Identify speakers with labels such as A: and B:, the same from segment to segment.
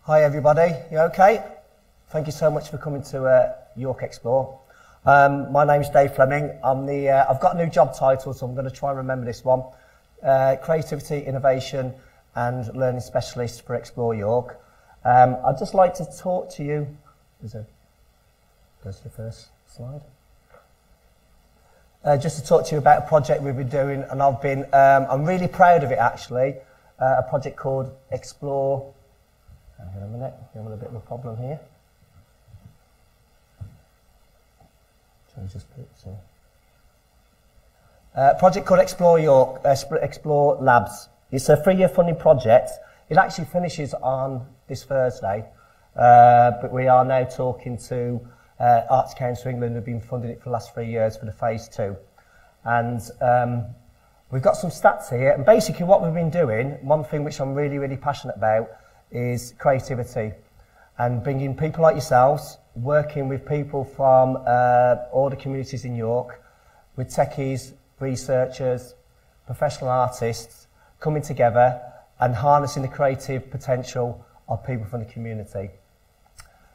A: Hi everybody, you okay? Thank you so much for coming to York Explore. My name's Dave Fleming. I've got a new job title, so I'm going to try and remember this one. Creativity, Innovation and Learning Specialist for Explore York. I'd just like to talk to you. Goes to the first slide. Just to talk to you about a project we've been doing, and I'm really proud of it actually. A project called Explore. Hang on a minute, I'm having a bit of a problem here. Shall we just put project called Explore York, Explore Labs. It's a 3-year funding project. It actually finishes on this Thursday, but we are now talking to Arts Council England, who've been funding it for the last 3 years for the phase 2. And we've got some stats here, and basically what we've been doing, one thing which I'm really passionate about, is creativity and bringing people like yourselves, working with people from all the communities in York, with techies, researchers, professional artists, coming together and harnessing the creative potential of people from the community.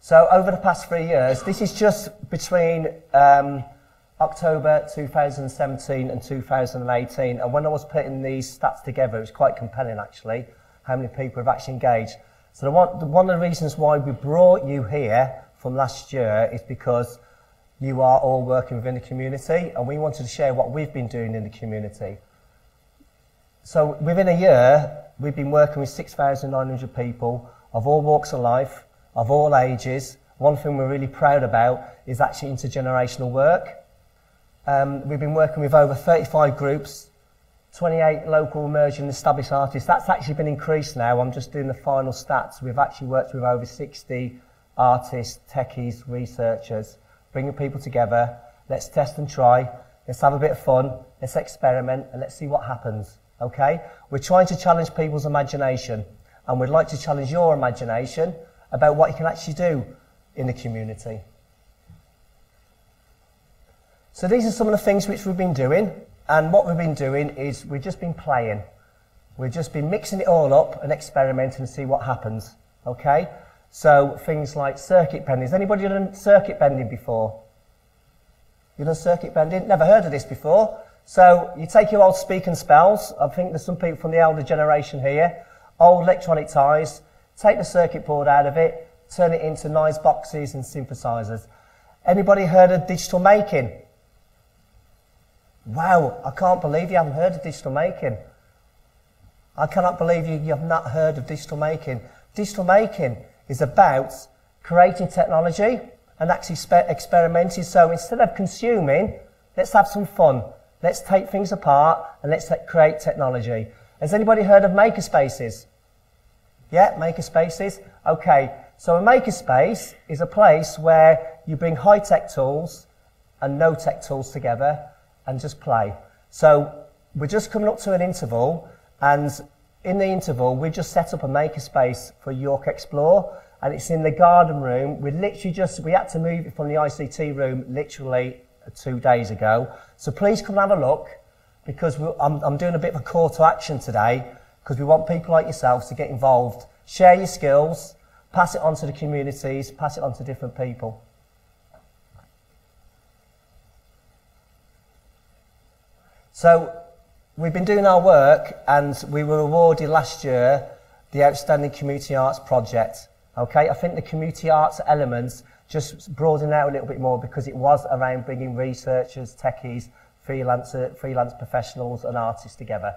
A: So over the past 3 years, this is just between October 2017 and 2018, and when I was putting these stats together, it was quite compelling actually, how many people have actually engaged. So one of the reasons why we brought you here from last year is because you are all working within the community, and we wanted to share what we've been doing in the community. So within a year, we've been working with 6,900 people of all walks of life, of all ages. One thing we're really proud about is actually intergenerational work. We've been working with over 35 groups, 28 local emerging and established artists. That's actually been increased now. I'm just doing the final stats. We've actually worked with over 60 artists, techies, researchers, bringing people together. Let's test and try. Let's have a bit of fun. Let's experiment and let's see what happens. Okay? We're trying to challenge people's imagination, and we'd like to challenge your imagination about what you can actually do in the community. So these are some of the things which we've been doing, and what we've been doing is we've just been playing. We've just been mixing it all up and experimenting and see what happens. Okay? So things like circuit bending. Has anybody done circuit bending before? You done circuit bending? Never heard of this before. So you take your old speak and spells. I think there's some people from the elder generation here. Old electronic ties. Take the circuit board out of it. Turn it into noise boxes and synthesizers. Anybody heard of digital making? Wow, I can't believe you haven't heard of digital making. I cannot believe you have not heard of digital making. Digital making is about creating technology and actually experimenting. So instead of consuming, let's have some fun. Let's take things apart and let's create technology. Has anybody heard of makerspaces? Yeah, makerspaces. Okay, so a makerspace is a place where you bring high-tech tools and no-tech tools together and just play. So we're just coming up to an interval, and in the interval we've just set up a makerspace for York Explore, and it's in the garden room. We had to move it from the ICT room literally 2 days ago. So please come and have a look, because I'm doing a bit of a call to action today, because we want people like yourselves to get involved, share your skills, pass it on to the communities, pass it on to different people. So we've been doing our work, and we were awarded last year the Outstanding Community Arts Project. Okay, I think the community arts elements just broadened out a little bit more, because it was around bringing researchers, techies, freelance professionals and artists together.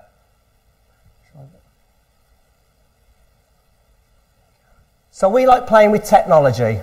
A: So we like playing with technology,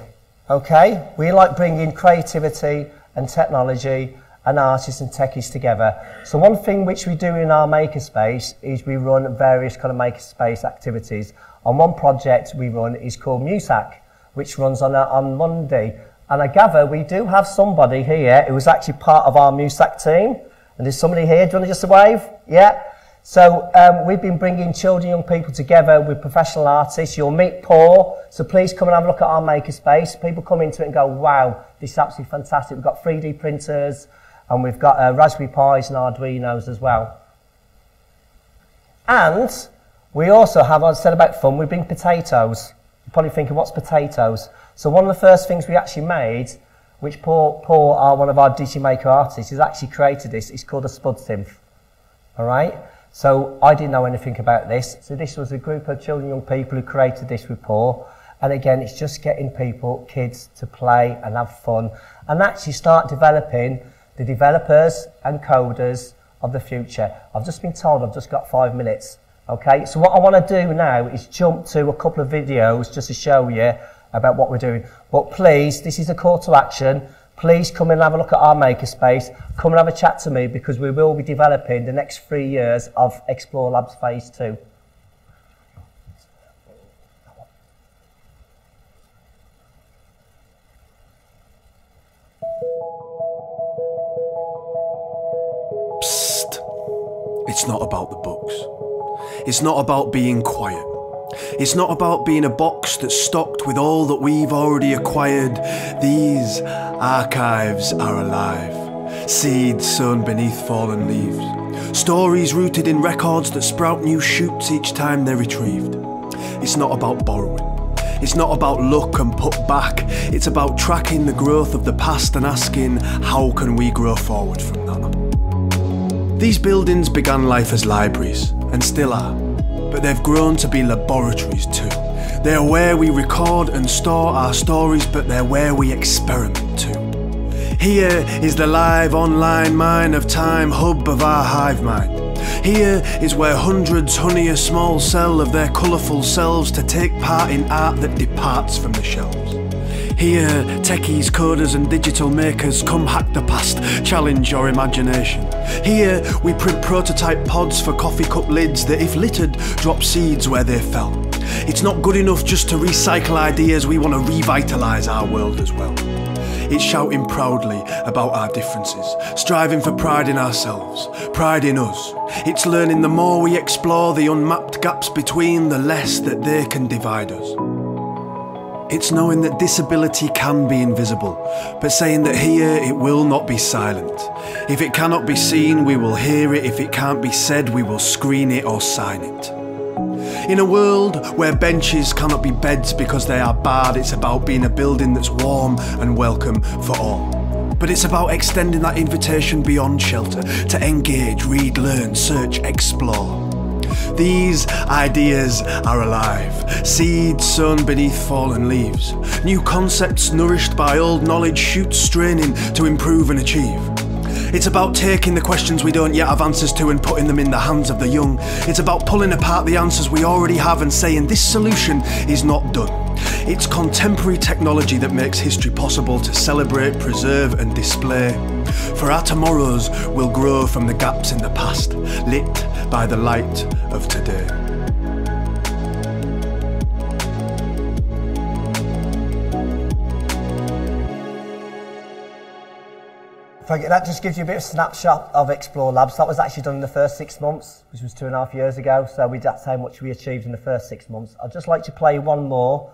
A: okay? We like bringing creativity and technology and artists and techies together. So one thing which we do in our makerspace is we run various kind of makerspace activities. On one project we run is called Musac, which runs on Monday. And I gather we do have somebody here who was actually part of our Musac team. And there's somebody here. Do you want to just wave? Yeah. So we've been bringing children, young people together with professional artists. You'll meet Paul. So please come and have a look at our makerspace. People come into it and go, wow, this is absolutely fantastic. We've got 3D printers, and we've got Raspberry Pis and Arduinos as well. And we also have, I said about fun, we bring potatoes. You're probably thinking, what's potatoes? So one of the first things we actually made, which Paul, one of our Digimaker artists, has actually created this. It's called a spud synth. All right? So I didn't know anything about this. So this was a group of children, young people who created this with Paul. And again, it's just getting people, kids, to play and have fun and actually start developing the developers and coders of the future. I've just been told I've just got 5 minutes. Okay, so what I want to do now is jump to a couple of videos just to show you about what we're doing. But please, this is a call to action. Please come and have a look at our makerspace. Come and have a chat to me because we will be developing the next 3 years of Explore Labs Phase 2.
B: Psst. It's not about the books. It's not about being quiet. It's not about being a box that's stocked with all that we've already acquired. These archives are alive. Seeds sown beneath fallen leaves. Stories rooted in records that sprout new shoots each time they're retrieved. It's not about borrowing. It's not about luck and put back. It's about tracking the growth of the past and asking, how can we grow forward from that? These buildings began life as libraries, and still are, but they've grown to be laboratories too. They're where we record and store our stories, but they're where we experiment too. Here is the live online mine of time, hub of our hive mind. Here is where hundreds honey a small cell of their colourful selves to take part in art that departs from the shelves. Here, techies, coders and digital makers come hack the past, challenge your imagination. Here, we print prototype pods for coffee cup lids that, if littered, drop seeds where they fell. It's not good enough just to recycle ideas, we want to revitalise our world as well. It's shouting proudly about our differences, striving for pride in ourselves, pride in us. It's learning the more we explore the unmapped gaps between, the less that they can divide us. It's knowing that disability can be invisible, but saying that here it will not be silent. If it cannot be seen, we will hear it. If it can't be said, we will screen it or sign it. In a world where benches cannot be beds because they are barred, it's about being a building that's warm and welcome for all. But it's about extending that invitation beyond shelter, to engage, read, learn, search, explore. These ideas are alive, seeds sown beneath fallen leaves. New concepts nourished by old knowledge, shoots straining to improve and achieve. It's about taking the questions we don't yet have answers to and putting them in the hands of the young. It's about pulling apart the answers we already have and saying this solution is not done. It's contemporary technology that makes history possible to celebrate, preserve and display. For our tomorrows will grow from the gaps in the past, lit by the light of today.
A: That just gives you a bit of a snapshot of Explore Labs. That was actually done in the first 6 months, which was 2.5 years ago. So that's how much we achieved in the first 6 months. I'd just like to play one more.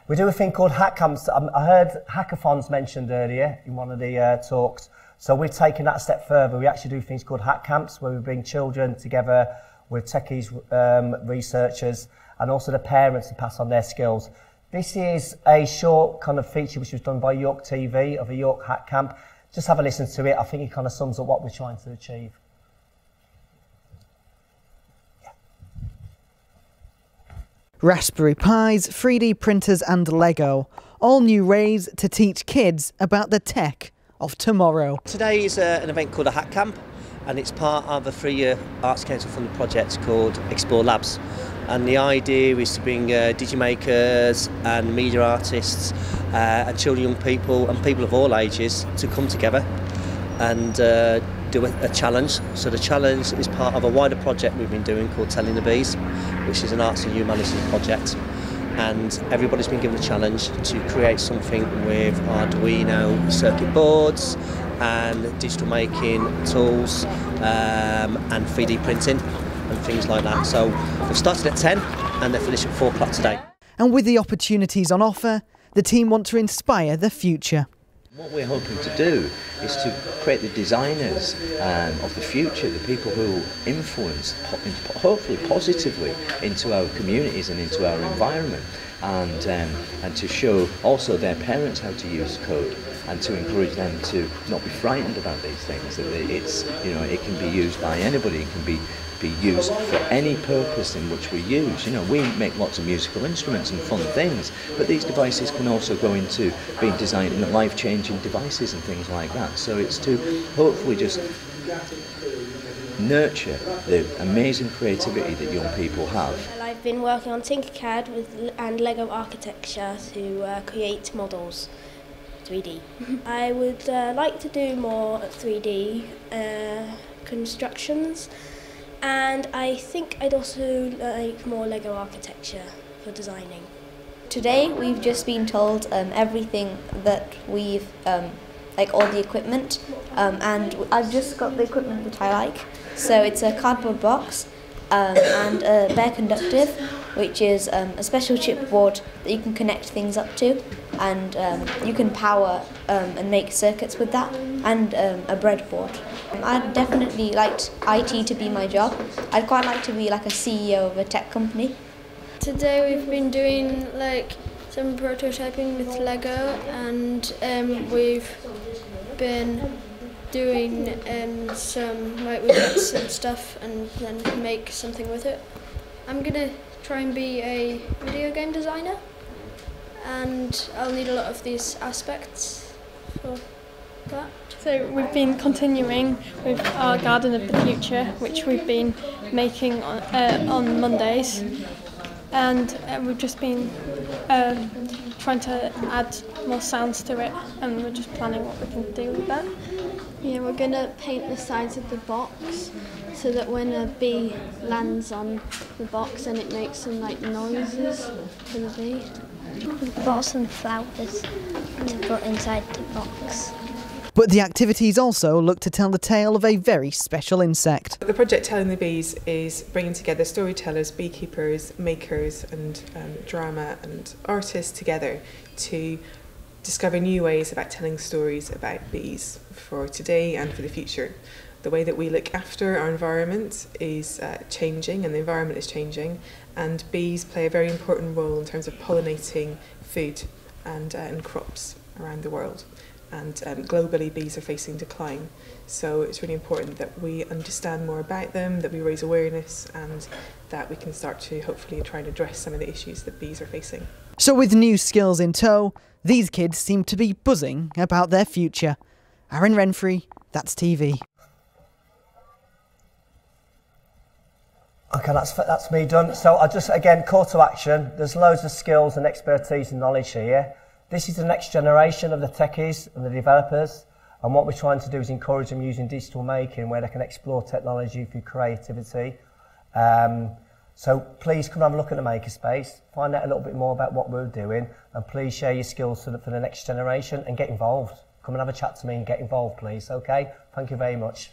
A: We do a thing called hack camps. I heard hackathons mentioned earlier in one of the talks. So we've taken that a step further. We actually do things called hack camps, where we bring children together with techies, researchers, and also the parents to pass on their skills. This is a short kind of feature which was done by York TV of a York hack camp. Just have a listen to it. I think it kind of sums up what we're trying to achieve. Yeah.
C: Raspberry Pis, 3D printers and Lego. All new ways to teach kids about the tech of tomorrow.
D: Today is an event called a Hack Camp, and it's part of a 3-year Arts Council funded project called Explore Labs. And the idea is to bring digimakers and media artists and children, young people and people of all ages to come together and do a challenge. So the challenge is part of a wider project we've been doing called Telling the Bees, which is an arts and humanities project. And everybody's been given a challenge to create something with Arduino circuit boards and digital making tools and 3D printing and things like that. So we've started at 10 and they're finished at 4 o'clock today.
C: And with the opportunities on offer, the team want to inspire the future.
E: What we're hoping to do is to create the designers of the future, the people who influence, hopefully positively, into our communities and into our environment, and to show also their parents how to use code, and to encourage them to not be frightened about these things. That it's, you know, it can be used by anybody. It can be used for any purpose in which we use. You know, we make lots of musical instruments and fun things, but these devices can also go into being designed in life-changing devices and things like that. So it's to hopefully just nurture the amazing creativity that young people have.
F: Well, I've been working on Tinkercad and Lego architecture to create models, 3D. I would like to do more 3D constructions, and I think I'd also like more Lego architecture for designing.
G: Today we've just been told everything that we've, like all the equipment, and I've just got the equipment that I like. So it's a cardboard box and a bare conductive, which is a special chipboard that you can connect things up to, and you can power and make circuits with that, and a breadboard. I'd definitely like IT to be my job. I'd quite like to be like a CEO of a tech company.
H: Today we've been doing like some prototyping with Lego, and we've been doing some like widgets and stuff, and then make something with it. I'm gonna try and be a video game designer, and I'll need a lot of these aspects for that.
I: So we've been continuing with our Garden of the Future, which we've been making on Mondays, and we've just been trying to add more sounds to it, and we're just planning what we can do with that.
H: Yeah, we're gonna paint the sides of the box so that when a bee lands on the box, then it makes some like noises for the bee.
F: We've bought some flowers to put inside the box.
C: But the activities also look to tell the tale of a very special insect.
J: The project Telling the Bees is bringing together storytellers, beekeepers, makers and drama and artists together to discover new ways about telling stories about bees for today and for the future. The way that we look after our environment is changing, and the environment is changing, and bees play a very important role in terms of pollinating food and crops around the world. And globally bees are facing decline, so it's really important that we understand more about them, that we raise awareness, and that we can start to hopefully try and address some of the issues that bees are facing.
C: So with new skills in tow, these kids seem to be buzzing about their future. Aaron Renfrey, That's TV.
A: Okay, that's me done. So I just, again, call to action. There's loads of skills and expertise and knowledge here. This is the next generation of the techies and the developers, and what we're trying to do is encourage them using digital making, where they can explore technology through creativity. So please come and have a look at the makerspace, find out a little bit more about what we're doing, and please share your skills for the next generation and get involved. Come and have a chat to me and get involved, please. Okay? Thank you very much.